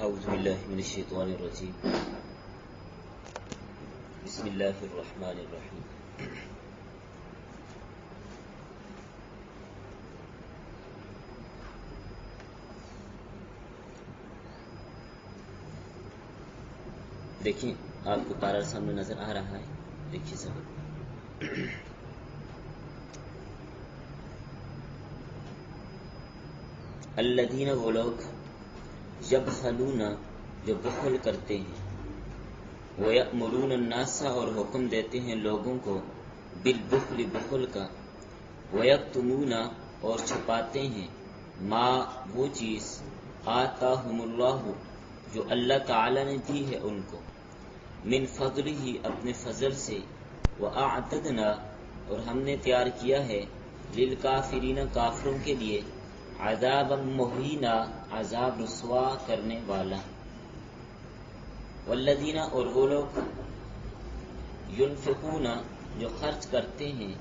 اعوذ باللہ من الشیطان الرجیم بسم اللہ الرحمن الرحیم دیکھیں آپ کو پارہ سامنے نظر آ رہا ہے، دیکھیے سب الذین وہ لوگ یبخلون جو بخل کرتے ہیں، وَيَأْمُرُونَ النَّاسَ اور حکم دیتے ہیں لوگوں کو بالبخل بخل کا، وَيَكْتُمُونَ اور چھپاتے ہیں ما وہ چیز آتاہم اللہ جو اللہ تعالی نے دی ہے ان کو، من فضلہ اپنے فضل سے، وَأَعْتَدْنَا اور ہم نے تیار کیا ہے للکافرین کافروں کے لیے عذابا مہینا عذاب رسوا کرنے والا۔ والذین اور وہ لوگ ینفقون جو خرچ کرتے ہیں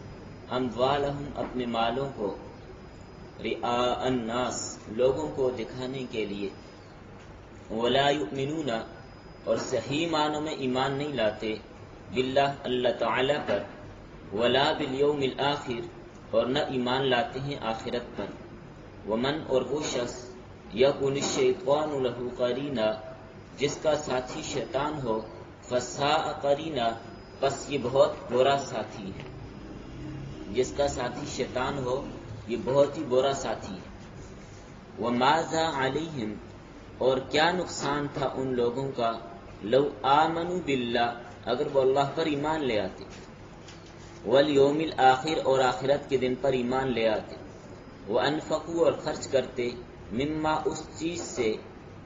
اموالہم اپنے مالوں کو رئاء الناس لوگوں کو دکھانے کے لیے، ولا یؤمنون اور صحیح معنوں میں ایمان نہیں لاتے باللہ اللہ تعالی پر، ولا بالیوم الآخر اور نہ ایمان لاتے ہیں آخرت پر، ومن اور وہ شخص یکن الشیطان لہ قرینا جس کا ساتھی شیطان ہو، فساء قرینا پس یہ بہت برا ساتھی ہے، جس کا ساتھی شیطان ہو یہ بہت ہی برا ساتھی ہے۔ وماذا علیہم اور کیا نقصان تھا ان لوگوں کا، لو آمنوا باللہ اگر وہ اللہ پر ایمان لے آتے، والیوم الآخر اور آخرت کے دن پر ایمان لے آتے، وانفقوا اور خرچ کرتے مما اس چیز سے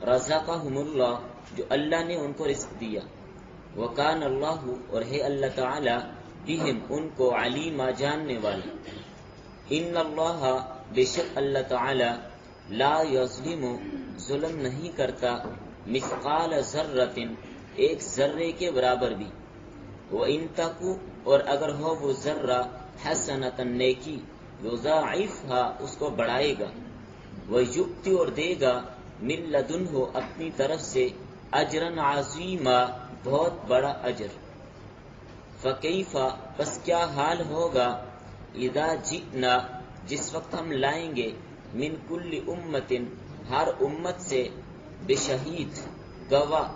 رزقہم اللہ جو اللہ نے ان کو رزق دیا، وکان اللہ اور ہے اللہ تعالی بہم ان کو علیما جاننے والا، ان اللہ بے شک اللہ تعالی لا یظلم ظلم نہیں کرتا مثقال ذرۃ ایک ذرے کے برابر بھی، وَإِن تَكُ اور اگر ہو وہ ذرہ حسنۃ نیکی، یضاعفها اس کو بڑھائے گا، وَيُؤْتِ اور دے گا من لدنہ اپنی طرف سے اجرا عظیما بہت بڑا اجر۔ فکیف پس کیا حال ہوگا، اذا جئنا جس وقت ہم لائیں گے، من کل امت ہر امت سے بشہید گواہ،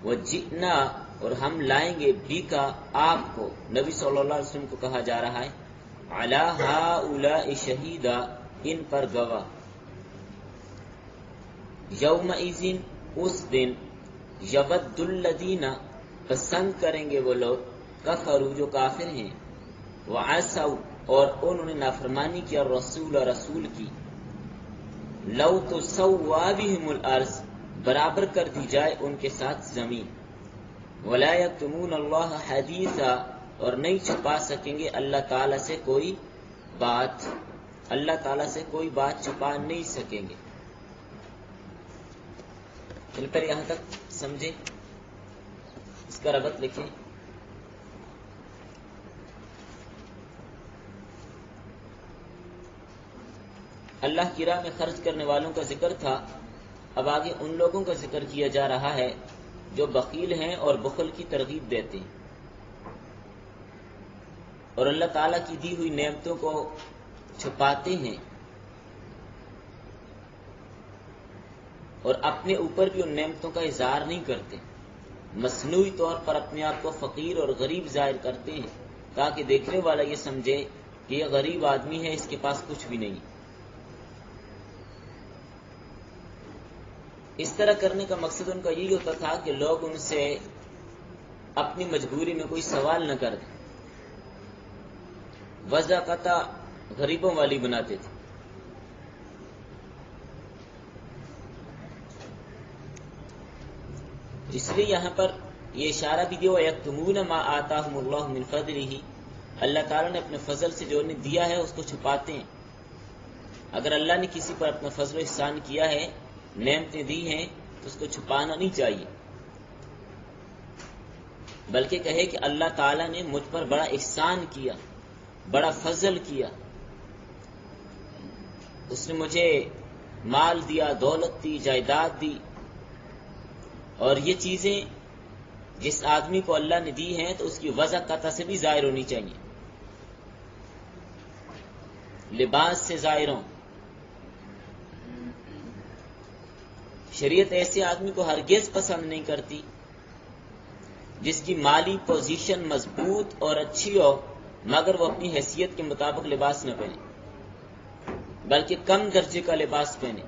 وجئنا اور ہم لائیں گے بھی کا آپ کو، نبی صلی اللہ علیہ وسلم کو کہا جا رہا ہے، علی ہؤلاء شہیدا ان پر گواہ، یومئذ اس دن، یود الذین پسند کریں گے وہ لوگ، کفروا جو کافر ہیں، وعصوا اور انہوں نے نافرمانی کیا رسول کی، لو تسوی بہم الارض برابر کر دی جائے ان کے ساتھ زمین، ولا یکتمون اللہ حدیثا اور نہیں چھپا سکیں گے اللہ تعالی سے کوئی بات، اللہ تعالی سے کوئی بات چھپا نہیں سکیں گے۔ چل پر یہاں تک سمجھے، اس کا ربط لکھیں۔ اللہ کی راہ میں خرچ کرنے والوں کا ذکر تھا، اب آگے ان لوگوں کا ذکر کیا جا رہا ہے جو بخیل ہیں اور بخل کی ترغیب دیتے ہیں، اور اللہ تعالیٰ کی دی ہوئی نعمتوں کو چھپاتے ہیں، اور اپنے اوپر بھی ان نعمتوں کا اظہار نہیں کرتے، مصنوعی طور پر اپنے آپ کو فقیر اور غریب ظاہر کرتے ہیں تاکہ دیکھنے والا یہ سمجھے کہ یہ غریب آدمی ہے، اس کے پاس کچھ بھی نہیں۔ اس طرح کرنے کا مقصد ان کا یہی ہوتا تھا کہ لوگ ان سے اپنی مجبوری میں کوئی سوال نہ کر دیں، وضاقتہ غریبوں والی بناتے تھے۔ اس لیے یہاں پر یہ اشارہ بھی دیا، وَيَكْتُمُونَ مَا آتَاهُمُ اللَّهُ مِنْ فَضْلِهِ اللہ تعالیٰ نے اپنے فضل سے جو انہیں دیا ہے اس کو چھپاتے ہیں۔ اگر اللہ نے کسی پر اپنا فضل و احسان کیا ہے، نعمتیں دی ہیں، تو اس کو چھپانا نہیں چاہیے، بلکہ کہے کہ اللہ تعالیٰ نے مجھ پر بڑا احسان کیا، بڑا فضل کیا، اس نے مجھے مال دیا، دولت دی، جائیداد دی، اور یہ چیزیں جس آدمی کو اللہ نے دی ہیں تو اس کی وضع قطع سے بھی ظاہر ہونی چاہیے، لباس سے ظاہر ہوں۔ شریعت ایسے آدمی کو ہرگز پسند نہیں کرتی جس کی مالی پوزیشن مضبوط اور اچھی ہو مگر وہ اپنی حیثیت کے مطابق لباس نہ پہنے، بلکہ کم درجے کا لباس پہنے۔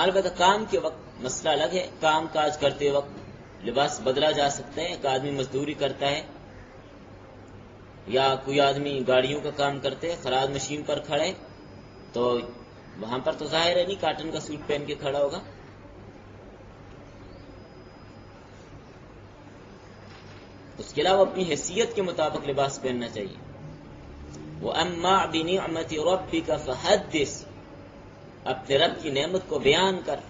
البتہ کام کے وقت مسئلہ الگ ہے، کام کاج کرتے وقت لباس بدلا جا سکتا ہے۔ ایک آدمی مزدوری کرتا ہے یا کوئی آدمی گاڑیوں کا کام کرتے ہے، خراج مشین پر کھڑے، تو وہاں پر تو ظاہر ہے نہیں کاٹن کا سوٹ پہن کے کھڑا ہوگا۔ اس کے علاوہ اپنی حیثیت کے مطابق لباس پہننا چاہیے۔ وَأَمَّا بِنِعْمَةِ رَبِّكَ فَحَدِّثْ، اپنے رب کی نعمت کو بیان کر۔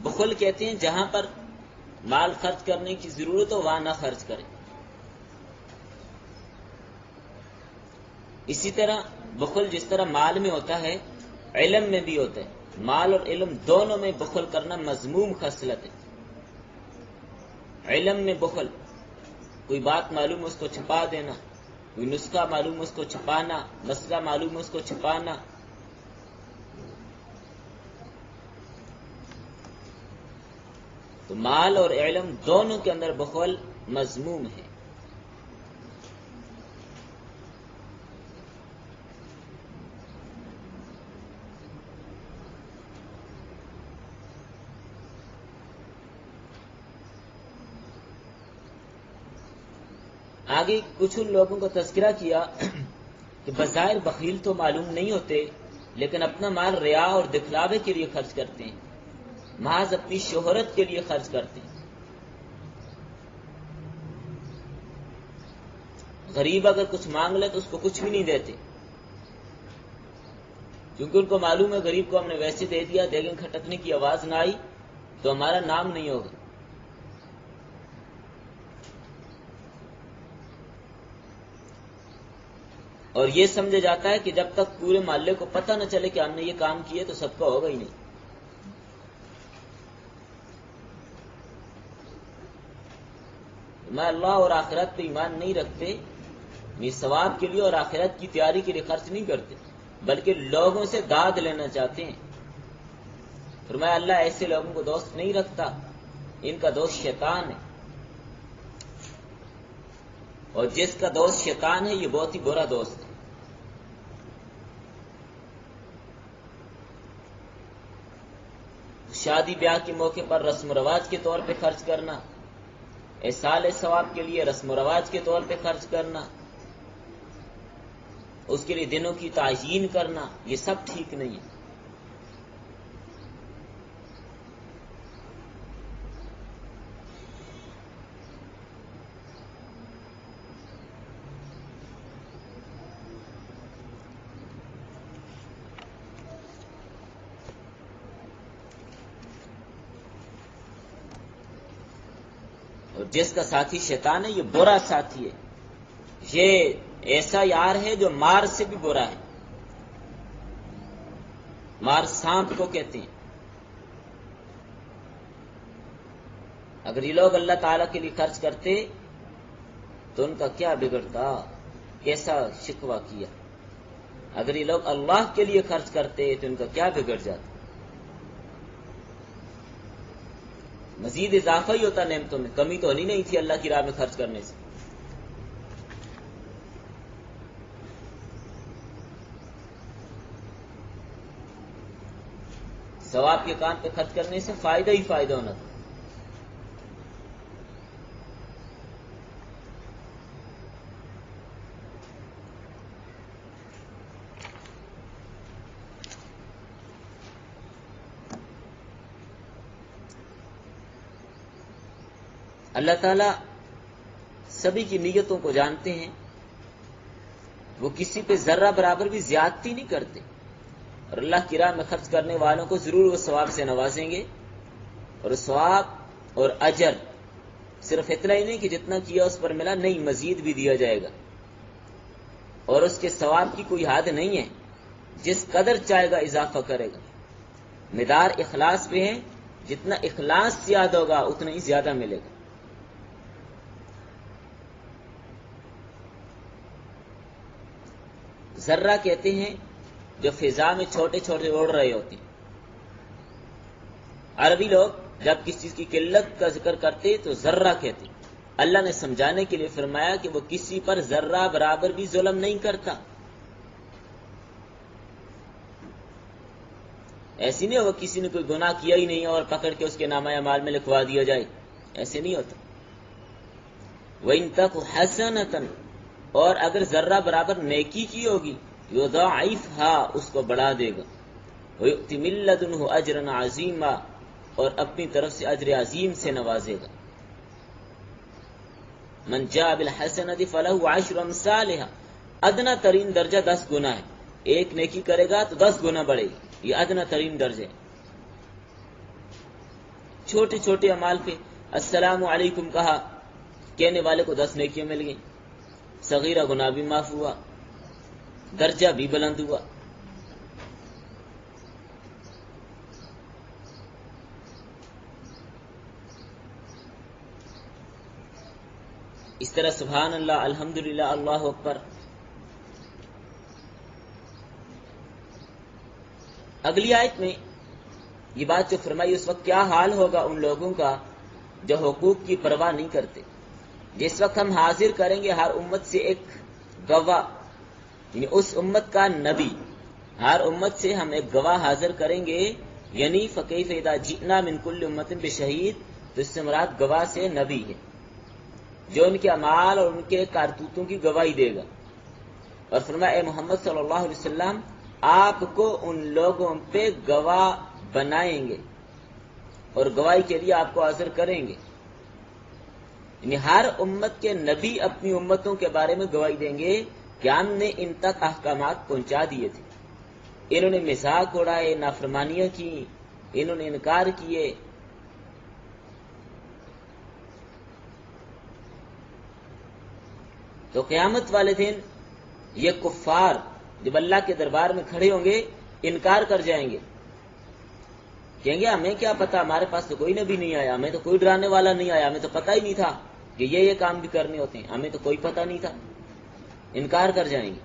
بخل کہتے ہیں جہاں پر مال خرچ کرنے کی ضرورت ہو وہاں نہ خرچ کرے۔ اسی طرح بخل جس طرح مال میں ہوتا ہے علم میں بھی ہوتا ہے، مال اور علم دونوں میں بخل کرنا مذموم خصلت ہے۔ علم میں بخل، کوئی بات معلوم اس کو چھپا دینا، کوئی نسخہ معلوم اس کو چھپانا، مسئلہ معلوم اس کو چھپانا۔ تو مال اور علم دونوں کے اندر بخل مذموم ہے۔ آگے کچھ ان لوگوں کو تذکرہ کیا کہ بظاہر بخیل تو معلوم نہیں ہوتے، لیکن اپنا مال ریا اور دکھلاوے کے لیے خرچ کرتے ہیں، محض اپنی شہرت کے لیے خرچ کرتے ہیں۔ غریب اگر کچھ مانگ لے تو اس کو کچھ بھی نہیں دیتے، کیونکہ ان کو معلوم ہے غریب کو ہم نے ویسے دے دیا، دیگیں کھٹکنے کی آواز نہ آئی تو ہمارا نام نہیں ہوگا۔ اور یہ سمجھا جاتا ہے کہ جب تک پورے محلے کو پتہ نہ چلے کہ ہم نے یہ کام کیے تو سب کا ہوگا ہی نہیں۔ میں اللہ اور آخرت پہ ایمان نہیں رکھتے، یہ ثواب کے لیے اور آخرت کی تیاری کے لیے خرچ نہیں کرتے، بلکہ لوگوں سے داد لینا چاہتے ہیں۔ فرمایا اللہ ایسے لوگوں کو دوست نہیں رکھتا، ان کا دوست شیطان ہے، اور جس کا دوست شیطان ہے یہ بہت ہی برا دوست ہے۔ شادی بیاہ کے موقع پر رسم و رواج کے طور پہ خرچ کرنا، ایصال ثواب کے لیے رسم و رواج کے طور پہ خرچ کرنا، اس کے لیے دنوں کی تعیین کرنا، یہ سب ٹھیک نہیں ہے۔ اور جس کا ساتھی شیطان ہے یہ برا ساتھی ہے، یہ ایسا یار ہے جو مار سے بھی برا ہے۔ مار سانپ کو کہتے ہیں۔ اگر یہ لوگ اللہ تعالیٰ کے لیے خرچ کرتے تو ان کا کیا بگڑتا، کیسا شکوہ کیا۔ اگر یہ لوگ اللہ کے لیے خرچ کرتے تو ان کا کیا بگڑ جاتا، مزید اضافہ ہی ہوتا نعمتوں میں، کمی تو ہونی نہیں تھی اللہ کی راہ میں خرچ کرنے سے۔ ثواب کے کام پہ خرچ کرنے سے فائدہ ہی فائدہ ہونا تھا۔ اللہ تعالیٰ سبھی کی نیتوں کو جانتے ہیں، وہ کسی پہ ذرہ برابر بھی زیادتی نہیں کرتے، اور اللہ کی راہ میں خرچ کرنے والوں کو ضرور وہ ثواب سے نوازیں گے، اور ثواب اور اجر صرف اتنا ہی نہیں کہ جتنا کیا اس پر ملا، نہیں مزید بھی دیا جائے گا، اور اس کے ثواب کی کوئی حد نہیں ہے، جس قدر چاہے گا اضافہ کرے گا۔ مدار اخلاص پہ ہے، جتنا اخلاص زیادہ ہوگا اتنا ہی زیادہ ملے گا۔ ذرہ کہتے ہیں جو فضا میں چھوٹے چھوٹے اڑ رہے ہوتے ہیں۔ عربی لوگ جب کسی چیز کی قلت کا ذکر کرتے تو ذرہ کہتے، اللہ نے سمجھانے کے لیے فرمایا کہ وہ کسی پر ذرہ برابر بھی ظلم نہیں کرتا۔ ایسی نہیں ہو کسی نے کوئی گناہ کیا ہی نہیں اور پکڑ کے اس کے نامہ اعمال میں لکھوا دیا جائے، ایسے نہیں ہوتا۔ وَإِن تَكُ حَسَنَةً، اور اگر ذرہ برابر نیکی کی ہوگی، يُضَاعِفْهَا، اس کو بڑھا دے گا، وَيُؤْتِ مِن لَّدُنْهُ أَجْرًا عَظِيمًا، اور اپنی طرف سے اجر عظیم سے نوازے گا۔ مَن جَاءَ بِالْحَسَنَةِ فَلَهُ عَشْرُ أَمْثَالِهَا، ادنا ترین درجہ 10 گنا ہے، ایک نیکی کرے گا تو 10 گنا بڑھے گی، یہ ادنا ترین درجہ ہے۔ چھوٹے چھوٹے اعمال پہ السلام علیکم کہا، کہنے والے کو 10 نیکیاں مل گئیں، صغیرہ گناہ بھی معاف ہوا، درجہ بھی بلند ہوا۔ اس طرح سبحان اللہ، الحمدللہ، اللہ اکبر۔ اگلی آیت میں یہ بات جو فرمائی، اس وقت کیا حال ہوگا ان لوگوں کا جو حقوق کی پرواہ نہیں کرتے۔ جس وقت ہم حاضر کریں گے ہر امت سے ایک گواہ، یعنی اس امت کا نبی، ہر امت سے ہم ایک گواہ حاضر کریں گے، یعنی فکیف اذا جئنا من کل امت بشہید، تو اس سے مراد گواہ سے نبی ہے جو ان کے اعمال اور ان کے کارتوتوں کی گواہی دے گا۔ اور فرمایا اے محمد صلی اللہ علیہ وسلم، آپ کو ان لوگوں پہ گواہ بنائیں گے اور گواہی کے لیے آپ کو حاضر کریں گے، یعنی ہر امت کے نبی اپنی امتوں کے بارے میں گواہی دیں گے کہ ہم نے ان تک احکامات پہنچا دیے تھے، انہوں نے مذاق اڑائے، نافرمانیاں کی، انہوں نے انکار کیے۔ تو قیامت والے دن یہ کفار جب اللہ کے دربار میں کھڑے ہوں گے انکار کر جائیں گے، کہیں گے ہمیں کیا پتا، ہمارے پاس تو کوئی نبی نہیں آیا، ہمیں تو کوئی ڈرانے والا نہیں آیا، ہمیں تو پتہ ہی نہیں تھا کہ یہ کام بھی کرنے ہوتے ہیں، ہمیں تو کوئی پتہ نہیں تھا، انکار کر جائیں گے۔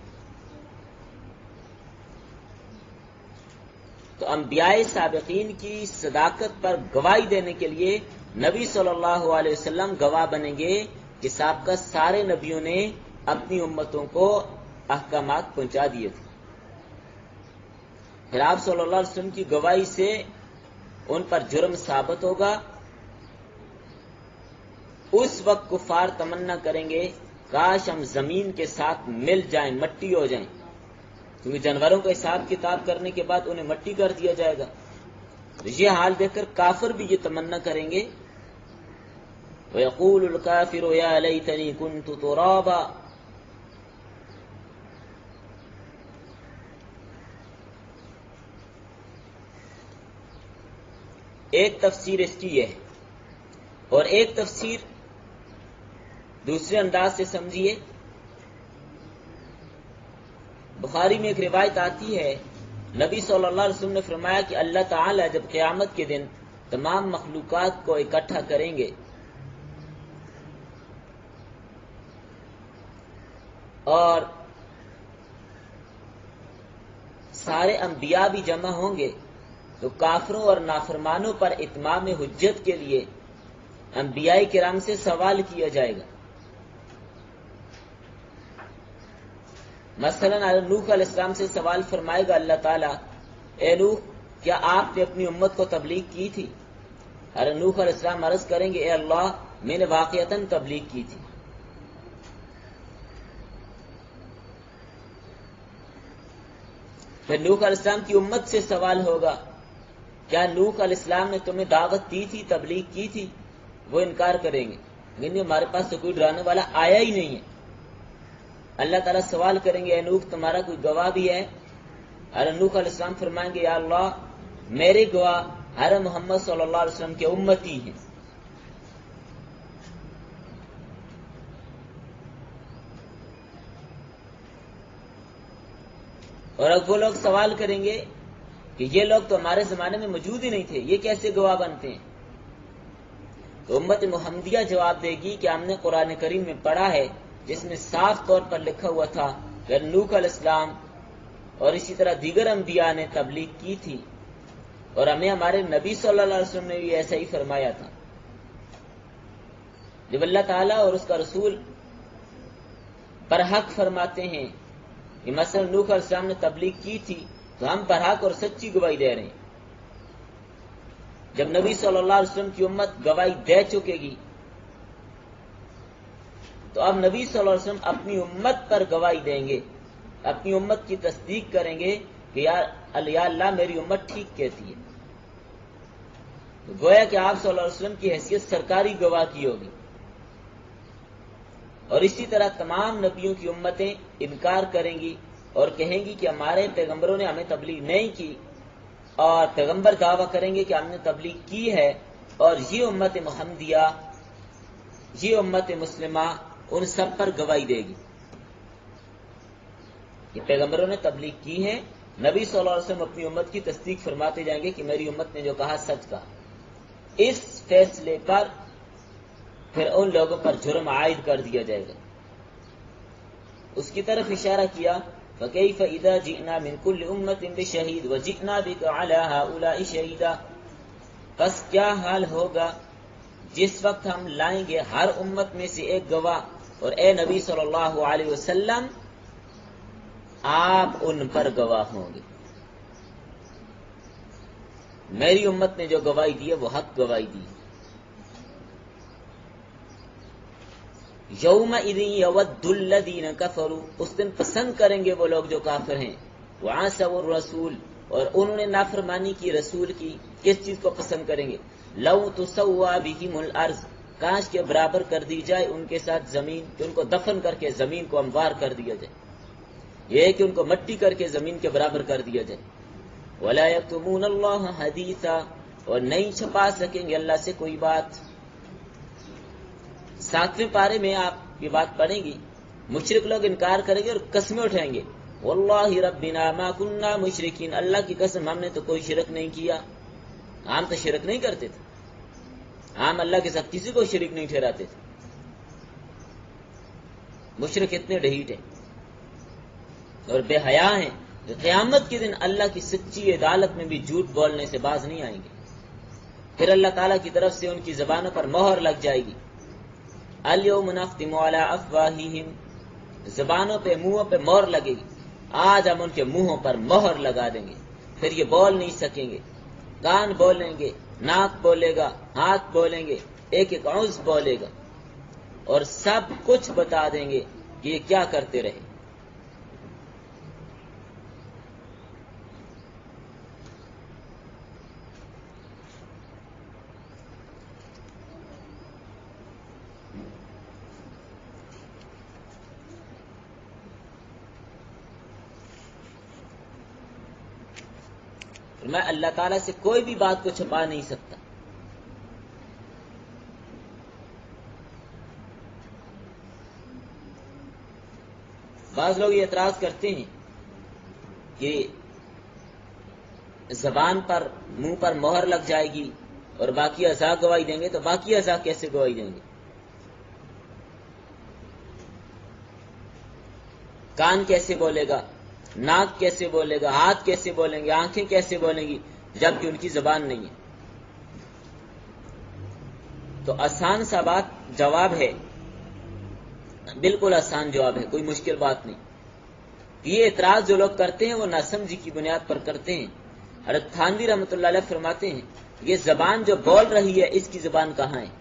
تو انبیاء سابقین کی صداقت پر گواہی دینے کے لیے نبی صلی اللہ علیہ وسلم گواہ بنیں گے کہ سابقہ سارے نبیوں نے اپنی امتوں کو احکامات پہنچا دیے تھے۔ پھر آپ صلی اللہ علیہ وسلم کی گواہی سے ان پر جرم ثابت ہوگا، اس وقت کفار تمنا کریں گے کاش ہم زمین کے ساتھ مل جائیں، مٹی ہو جائیں، کیونکہ جانوروں کا حساب کتاب کرنے کے بعد انہیں مٹی کر دیا جائے گا۔ یہ حال دیکھ کر کافر بھی یہ تمنا کریں گے، وَيَقُولُ الْكَافِرُ يَا لَيْتَنِي كُنْتُ تُرَابًا۔ ایک تفسیر اس کی یہ ہے، اور ایک تفسیر دوسرے انداز سے سمجھیے۔ بخاری میں ایک روایت آتی ہے، نبی صلی اللہ علیہ وسلم نے فرمایا کہ اللہ تعالی جب قیامت کے دن تمام مخلوقات کو اکٹھا کریں گے اور سارے انبیاء بھی جمع ہوں گے، تو کافروں اور نافرمانوں پر اتمام حجت کے لیے انبیاء کرام سے سوال کیا جائے گا۔ مثلا نوح علیہ السلام سے سوال فرمائے گا اللہ تعالیٰ، اے نوح کیا آپ نے اپنی امت کو تبلیغ کی تھی؟ اور نوح علیہ السلام عرض کریں گے اے اللہ میں نے واقعتاً تبلیغ کی تھی۔ پھر نوح علیہ السلام کی امت سے سوال ہوگا، کیا نوح علیہ السلام نے تمہیں دعوت دی تھی، تبلیغ کی تھی؟ وہ انکار کریں گے، لیکن ہمارے پاس تو کوئی ڈرانے والا آیا ہی نہیں ہے۔ اللہ تعالیٰ سوال کریں گے اے نوح تمہارا کوئی گواہ بھی ہے؟ حضرت نوح علیہ السلام فرمائیں گے یا اللہ میرے گواہ حضرت محمد صلی اللہ علیہ وسلم کے امتی ہیں۔ اور اب وہ لوگ سوال کریں گے کہ یہ لوگ تو ہمارے زمانے میں موجود ہی نہیں تھے، یہ کیسے گواہ بنتے ہیں؟ تو امت محمدیہ جواب دے گی کہ ہم نے قرآن کریم میں پڑھا ہے جس میں صاف طور پر لکھا ہوا تھا کہ نوح علیہ السلام اور اسی طرح دیگر انبیاء نے تبلیغ کی تھی، اور ہمیں ہمارے نبی صلی اللہ علیہ وسلم نے بھی ایسا ہی فرمایا تھا۔ جب اللہ تعالیٰ اور اس کا رسول برحق فرماتے ہیں کہ مثلا نوح علیہ السلام نے تبلیغ کی تھی تو ہم برحق اور سچی گواہی دے رہے ہیں۔ جب نبی صلی اللہ علیہ وسلم کی امت گواہی دے چکے گی تو اب نبی صلی اللہ علیہ وسلم اپنی امت پر گواہی دیں گے، اپنی امت کی تصدیق کریں گے کہ یا اللہ میری امت ٹھیک کہتی ہے۔ تو گویا کہ آپ صلی اللہ علیہ وسلم کی حیثیت سرکاری گواہ کی ہوگی، اور اسی طرح تمام نبیوں کی امتیں انکار کریں گی اور کہیں گی کہ ہمارے پیغمبروں نے ہمیں تبلیغ نہیں کی، اور پیغمبر دعویٰ کریں گے کہ ہم نے تبلیغ کی ہے، اور یہ امت محمدیہ، یہ امت مسلمہ ان سب پر گواہی دے گی کہ پیغمبروں نے تبلیغ کی ہے۔ نبی صلی اللہ علیہ وسلم اپنی امت کی تصدیق فرماتے جائیں گے کہ میری امت نے جو کہا سچ کہا۔ اس فیصلے پر پھر ان لوگوں پر جرم عائد کر دیا جائے گا۔ اس کی طرف اشارہ کیا فَكَيْفَ إِذَا جِئْنَا مِنْ كُلِّ أُمَّةٍ بِشَهِيدٍ وَجِئْنَا بِكَ عَلَى هَؤُلَاءِ شَهِيدًا، پس کیا حال ہوگا جس وقت ہم لائیں گے ہر امت میں سے ایک گواہ، اور اے نبی صلی اللہ علیہ وسلم آپ ان پر گواہ ہوں گے۔ میری امت نے جو گواہی دی ہے وہ حق گواہی دی۔ یومئذ یود الذین کفروا، اس دن پسند کریں گے وہ لوگ جو کافر ہیں، وعصوا الرسول، اور انہوں نے نافرمانی کی رسول کی۔ کس چیز کو پسند کریں گے؟ لو تسوا بہم الارض، کاش کے برابر کر دی جائے ان کے ساتھ زمین، کہ ان کو دفن کر کے زمین کو ہموار کر دیا جائے، یہ کہ ان کو مٹی کر کے زمین کے برابر کر دیا جائے۔ ولا یکتمون اللہ حدیثا، اور نہیں چھپا سکیں گے اللہ سے کوئی بات۔ 7ویں پارے میں آپ یہ بات پڑھیں گی، مشرک لوگ انکار کریں گے اور قسمیں اٹھائیں گے، واللہ ربنا ما کننا مشرکین، اللہ کی قسم ہم نے تو کوئی شرک نہیں کیا، ہم تو شرک نہیں کرتے تھے، ہم اللہ کے ساتھ کسی کو شرک نہیں ٹھہراتے تھے۔ مشرک اتنے ڈھیٹ ہیں اور بے حیا ہیں جو قیامت کے دن اللہ کی سچی عدالت میں بھی جھوٹ بولنے سے باز نہیں آئیں گے۔ پھر اللہ تعالیٰ کی طرف سے ان کی زبانوں پر مہر لگ جائے گی۔ الیوم نختم علی افواہہم، زبانوں پہ منہوں پہ مہر لگے گی، آج ہم ان کے منہوں پر مہر لگا دیں گے، پھر یہ بول نہیں سکیں گے۔ کان بولیں گے، ناک بولے گا، ہاتھ بولیں گے، ایک ایک عضو بولے گا، اور سب کچھ بتا دیں گے کہ یہ کیا کرتے رہے۔ میں اللہ تعالیٰ سے کوئی بھی بات کو چھپا نہیں سکتا۔ بعض لوگ یہ اعتراض کرتے ہیں کہ زبان پر، منہ پر مہر لگ جائے گی اور باقی اعضاء گواہی دیں گے، تو باقی اعضاء کیسے گواہی دیں گے؟ کان کیسے بولے گا، ناک کیسے بولے گا، ہاتھ کیسے بولیں گے، آنکھیں کیسے بولیں گی جبکہ ان کی زبان نہیں ہے؟ تو آسان سا بات جواب ہے، بالکل آسان جواب ہے، کوئی مشکل بات نہیں۔ یہ اعتراض جو لوگ کرتے ہیں وہ ناسمجھی کی بنیاد پر کرتے ہیں۔ حضرت تھانوی رحمۃ اللہ علیہ فرماتے ہیں یہ زبان جو بول رہی ہے اس کی زبان کہاں ہے؟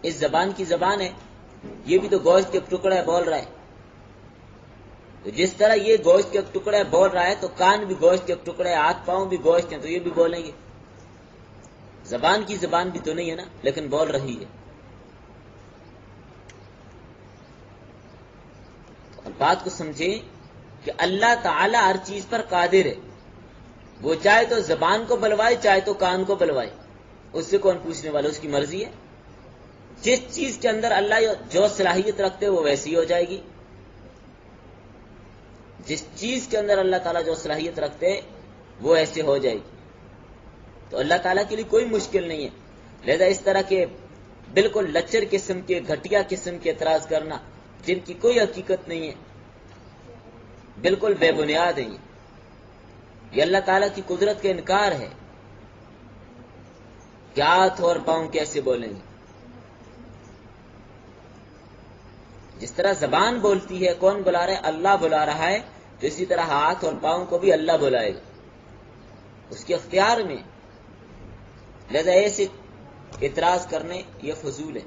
اس زبان کی زبان ہے، یہ بھی تو گوشت کے ٹکڑا ہے بول رہا ہے۔ تو جس طرح یہ گوشت کے ٹکڑے بول رہا ہے تو کان بھی گوشت کے ٹکڑے، ہاتھ پاؤں بھی گوشت ہیں، تو یہ بھی بولیں گے۔ زبان کی زبان بھی تو نہیں ہے نا، لیکن بول رہی ہے۔ بات کو سمجھیں کہ اللہ تعالی ہر چیز پر قادر ہے. وہ چاہے تو زبان کو بلوائے، چاہے تو کان کو بلوائے، اس سے کون پوچھنے والا، اس کی مرضی ہے. جس چیز کے اندر اللہ جو صلاحیت رکھتے وہ ویسی ہو جائے گی. جس چیز کے اندر اللہ تعالیٰ جو صلاحیت رکھتے وہ ایسے ہو جائے گی. تو اللہ تعالیٰ کے لیے کوئی مشکل نہیں ہے. لہذا اس طرح کے بالکل لچر قسم کے، گھٹیا قسم کے اعتراض کرنا جن کی کوئی حقیقت نہیں ہے، بالکل بے بنیاد ہے. یہ اللہ تعالیٰ کی قدرت کا انکار ہے. کہ ہاتھ اور پاؤں کیسے بولیں گے؟ جس طرح زبان بولتی ہے، کون بلا رہا ہے؟ اللہ بلا رہا ہے. تو اسی طرح ہاتھ اور پاؤں کو بھی اللہ بلائے گا، اس کے اختیار میں. لہذا ایسے اعتراض کرنے یہ فضول ہے.